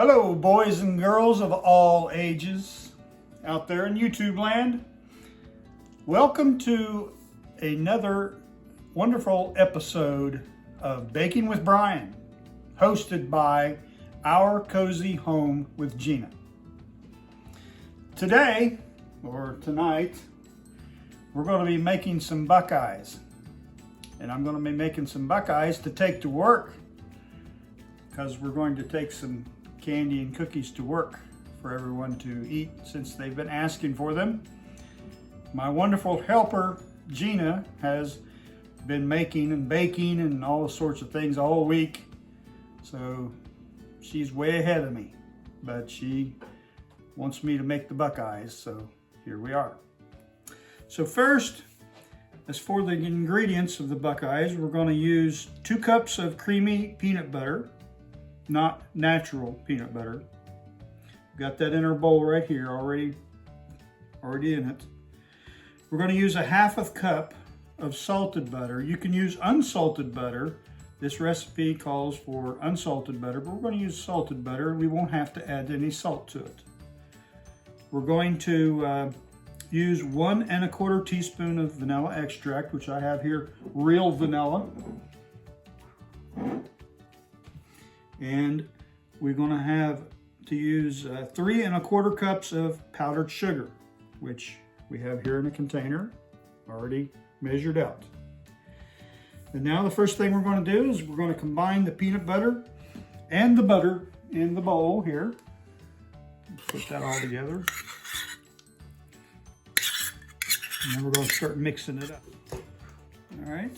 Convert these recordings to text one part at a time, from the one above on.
Hello, boys and girls of all ages out there in YouTube land. Welcome to another wonderful episode of Baking with Brian, hosted by Our Cozy Home with Gina. Today, or tonight, we're going to be making some Buckeyes. And I'm going to be making some Buckeyes to take to work, because we're going to take some candy and cookies to work for everyone to eat since they've been asking for them. My wonderful helper, Gina, has been making and baking and all sorts of things all week. So she's way ahead of me, but she wants me to make the Buckeyes, so here we are. So first, as for the ingredients of the Buckeyes, we're going to use 2 cups of creamy peanut butter, not natural peanut butter. Got that in our bowl right here already in it. We're going to use a 1/2 cup of salted butter. You can use unsalted butter. This recipe calls for unsalted butter, but we're going to use salted butter. We won't have to add any salt to it. We're going to use 1 1/4 teaspoon of vanilla extract, which I have here, real vanilla. And we're going to have to use 3 1/4 cups of powdered sugar, which we have here in a container, already measured out. And now the first thing we're going to do is we're going to combine the peanut butter and the butter in the bowl here. Put that all together. And then we're going to start mixing it up. All right.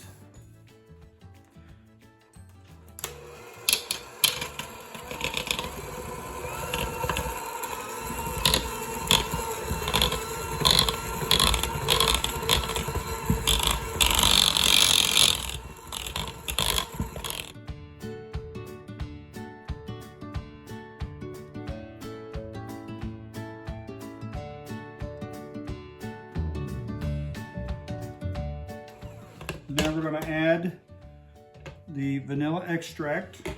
Now we're going to add the vanilla extract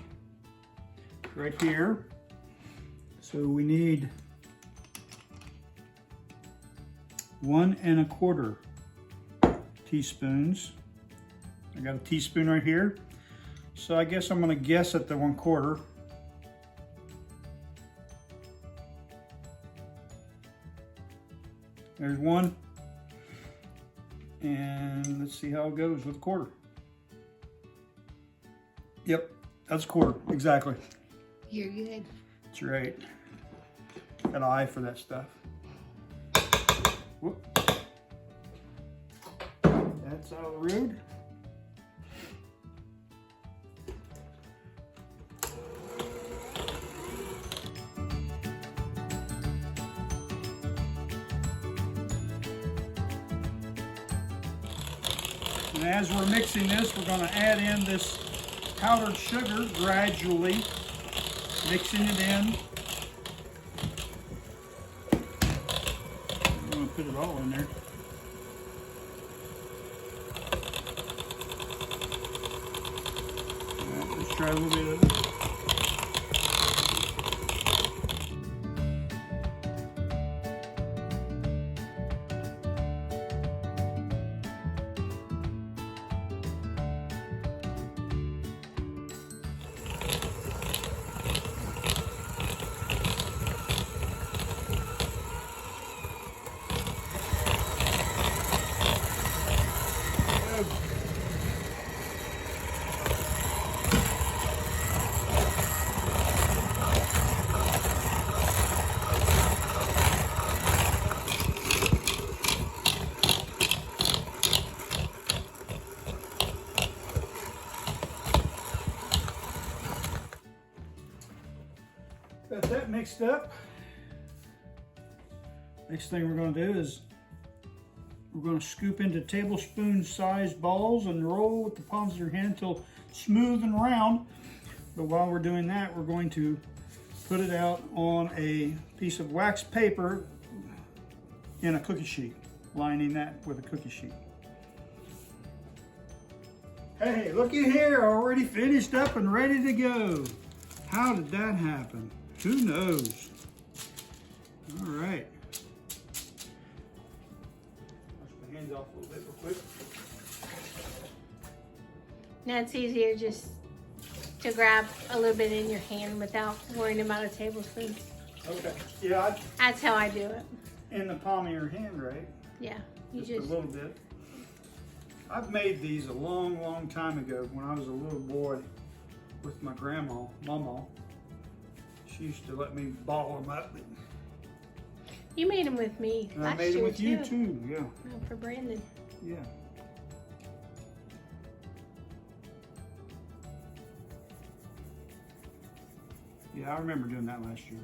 right here. So we need 1 1/4 teaspoons. I got a teaspoon right here. So I guess I'm going to guess at the 1/4. There's 1. And let's see how it goes with 1/4. Yep, that's 1/4, exactly. You're good. That's right. Got an eye for that stuff. Whoop. That's all rude. And as we're mixing this, we're going to add in this powdered sugar gradually, mixing it in. I'm going to put it all in there. All right, let's try a little bit of it. Got that mixed up. Next thing we're going to do is we're going to scoop into tablespoon-sized balls and roll with the palms of your hand until smooth and round. But while we're doing that, we're going to put it out on a piece of wax paper in a cookie sheet, lining that with a cookie sheet. Hey, looky here, already finished up and ready to go. How did that happen? Who knows? All right. Wash my hands off a little bit real quick. Now it's easier just to grab a little bit in your hand without worrying about a tablespoon. Okay. Yeah. That's how I do it. In the palm of your hand, right? Yeah. You Just a little bit. I've made these a long, long time ago when I was a little boy with my grandma, Mama. She used to let me ball them up. You made them with me And last I made them year with you too, yeah. Oh, for Brandon. Yeah. Yeah, I remember doing that last year.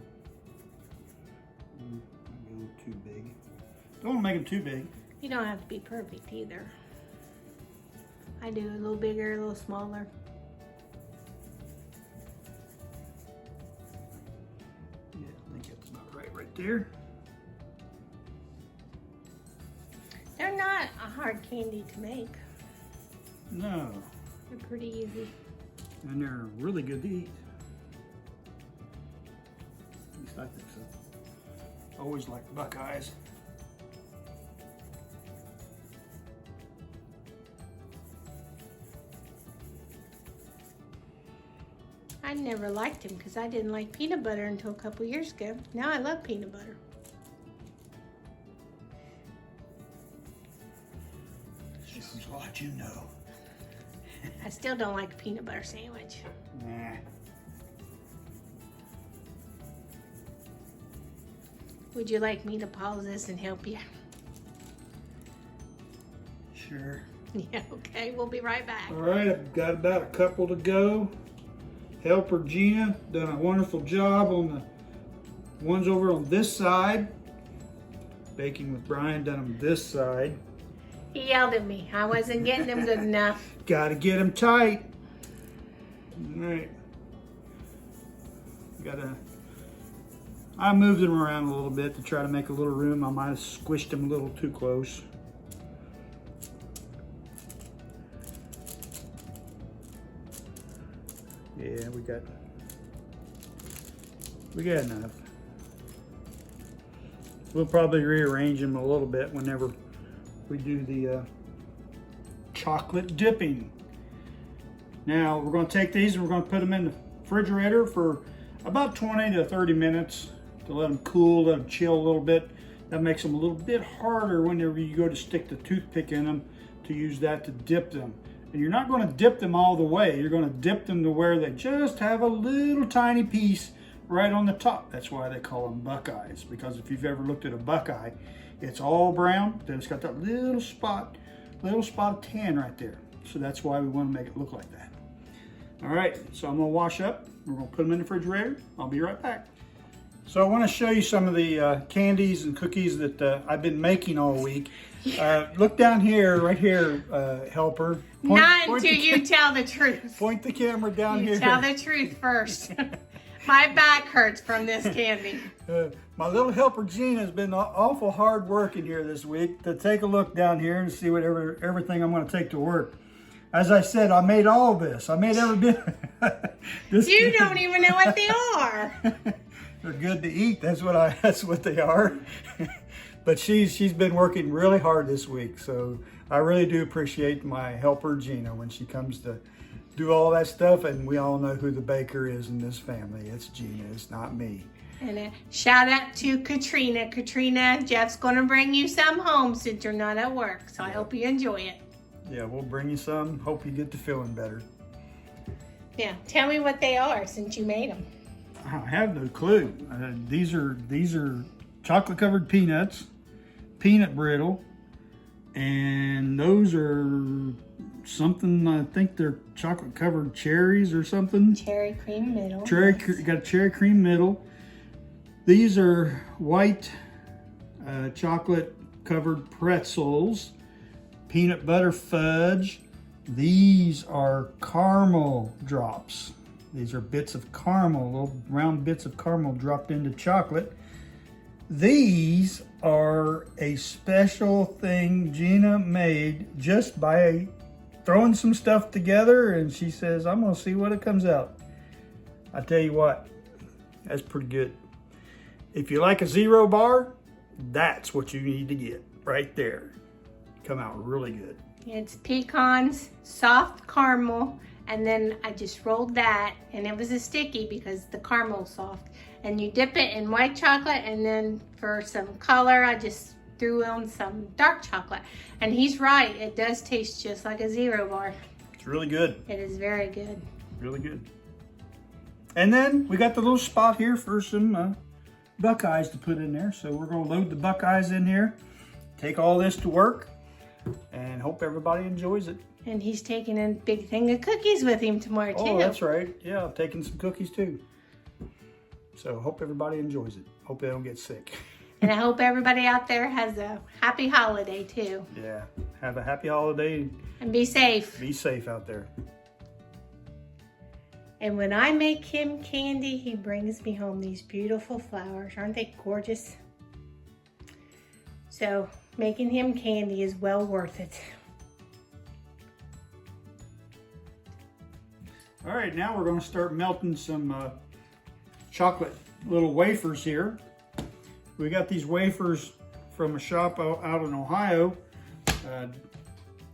Maybe a little too big. Don't want to make them too big. You don't have to be perfect either. I do a little bigger, a little smaller. Yeah, I think that's about right there. They're not a hard candy to make. No. They're pretty easy. And they're really good to eat. At least I think so. Always like Buckeyes. I never liked them because I didn't like peanut butter until a couple years ago. Now I love peanut butter. Shows what you know. I still don't like a peanut butter sandwich. Nah. Would you like me to pause this and help you? Sure. Yeah, okay, we'll be right back. All right, I've got about a couple to go. Helper Gina done a wonderful job on the ones over on this side. Baking with Brian done them this side. He yelled at me. I wasn't getting them good enough. Got to get them tight. All right. I moved them around a little bit to try to make a little room. I might have squished them a little too close. Yeah, we got enough. We'll probably rearrange them a little bit whenever we do the chocolate dipping. Now we're going to take these and we're going to put them in the refrigerator for about 20 to 30 minutes to let them cool, let them chill a little bit. That makes them a little bit harder whenever you go to stick the toothpick in them to use that to dip them. And you're not going to dip them all the way. You're going to dip them to where they just have a little tiny piece right on the top. That's why they call them Buckeyes, because if you've ever looked at a Buckeye, it's all brown, but then it's got that little spot of tan right there. So that's why we want to make it look like that. All right, so I'm going to wash up. We're going to put them in the refrigerator. I'll be right back. So I want to show you some of the candies and cookies that I've been making all week. Look down here, right here, Helper. Not until you tell the truth. Point the camera down here. Tell the truth first. My back hurts from this candy. My little helper Gina has been awful hard working here this week to take a look down here and see everything I'm going to take to work. As I said, I made all of this. I made every bit. You don't even know what they are. They're good to eat. That's what they are. But she's been working really hard this week, so I really do appreciate my helper Gina when she comes to do all that stuff. And we all know who the baker is in this family. It's Gina. It's not me. And a shout out to Katrina. Katrina, Jeff's going to bring you some home since you're not at work. So I hope you enjoy it. Yeah, we'll bring you some. Hope you get to feeling better. Yeah, tell me what they are since you made them. I have no clue. These are chocolate covered peanuts, peanut brittle, and those are something, I think they're chocolate covered cherries or something. Cherry cream middle. Got a cherry cream middle. These are white chocolate covered pretzels, peanut butter fudge. These are caramel drops. These are bits of caramel, little round bits of caramel dropped into chocolate. These are a special thing Gina made just by throwing some stuff together, and she says, I'm gonna see what it comes out. I tell you what, That's pretty good. If you like a zero bar, that's what you need to get right there. Come out really good. It's pecans, soft caramel, and then I just rolled that, and it was a sticky because the caramel's soft. And you dip it in white chocolate, and then for some color, I just threw on some dark chocolate. And he's right, it does taste just like a zero bar. It's really good. It is very good. Really good. And then we got the little spot here for some Buckeyes to put in there. So we're gonna load the Buckeyes in here, take all this to work, and hope everybody enjoys it. And he's taking a big thing of cookies with him tomorrow too. Oh, that's right. Yeah, I'm taking some cookies too. So hope everybody enjoys it. Hope they don't get sick. And I hope everybody out there has a happy holiday too. Yeah, have a happy holiday. And be safe. Be safe out there. And when I make him candy, he brings me home these beautiful flowers. Aren't they gorgeous? So making him candy is well worth it. All right, now we're going to start melting some chocolate little wafers here. We got these wafers from a shop out in Ohio.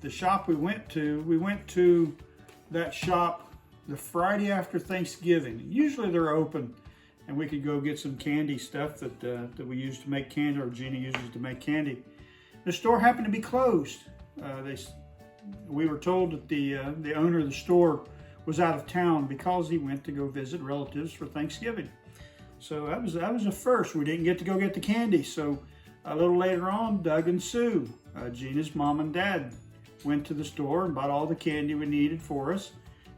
The shop we went to that shop the Friday after Thanksgiving. Usually they're open, and we could go get some candy stuff that we use to make candy, or Gina uses to make candy. The store happened to be closed. We were told that the owner of the store was out of town because he went to go visit relatives for Thanksgiving. So that was a first. We didn't get to go get the candy. So a little later on, Doug and Sue, Gina's mom and dad, went to the store and bought all the candy we needed for us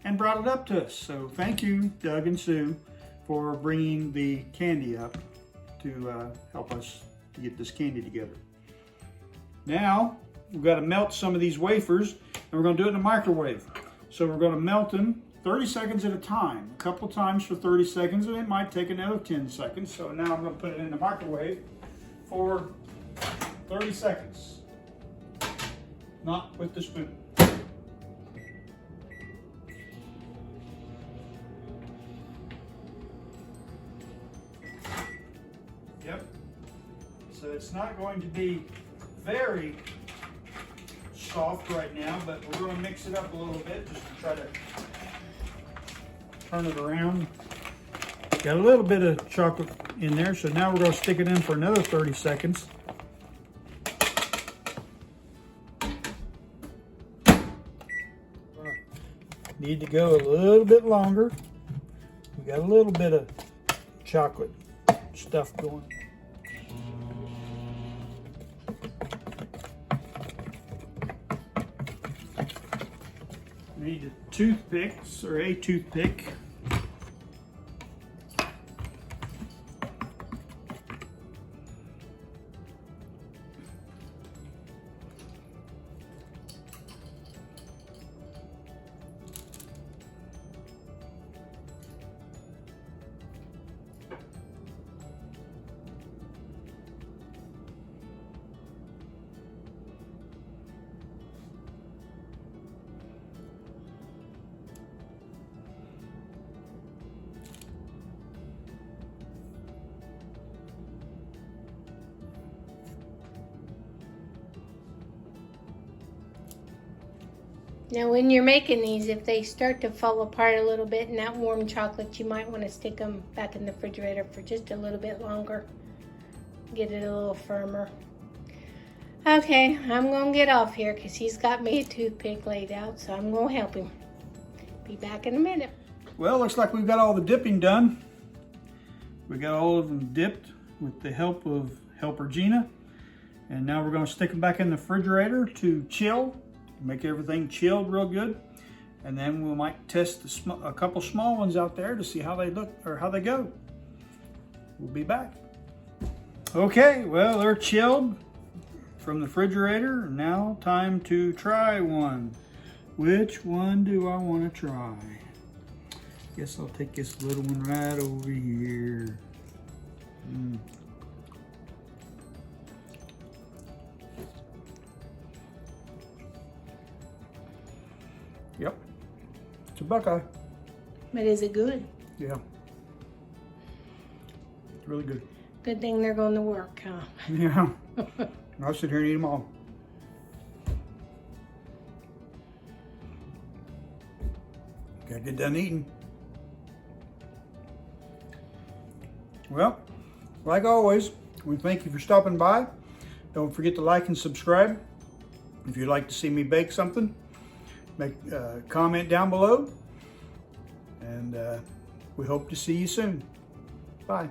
and brought it up to us. So thank you, Doug and Sue, for bringing the candy up to help us to get this candy together. Now, we've got to melt some of these wafers, and we're going to do it in the microwave. So we're going to melt them 30 seconds at a time, a couple times for 30 seconds, and it might take another 10 seconds. So now I'm going to put it in the microwave for 30 seconds, not with the spoon. Yep. So it's not going to be very soft right now, but we're going to mix it up a little bit just to try to turn it around. Got a little bit of chocolate in there, so now we're going to stick it in for another 30 seconds. Need to go a little bit longer. We got a little bit of chocolate stuff going. We need toothpicks, or a toothpick. Now when you're making these, if they start to fall apart a little bit in that warm chocolate, you might want to stick them back in the refrigerator for just a little bit longer. Get it a little firmer. Okay, I'm going to get off here because he's got me a toothpick laid out, so I'm going to help him. Be back in a minute. Well, looks like we've got all the dipping done. We got all of them dipped with the help of Helper Gina. And now we're going to stick them back in the refrigerator to chill. Make everything chilled real good, and then we might test a couple small ones out there to see how they look or how they go. We'll be back. Okay, well, they're chilled from the refrigerator. Now time to try one. Which one do I want to try? Guess I'll take this little one right over here. Yep, it's a Buckeye. But is it good? Yeah. Really good. Good thing they're going to work, huh? Yeah. I'll sit here and eat them all. Gotta get done eating. Well, like always, we thank you for stopping by. Don't forget to like and subscribe. If you'd like to see me bake something, make a comment down below. And we hope to see you soon. Bye.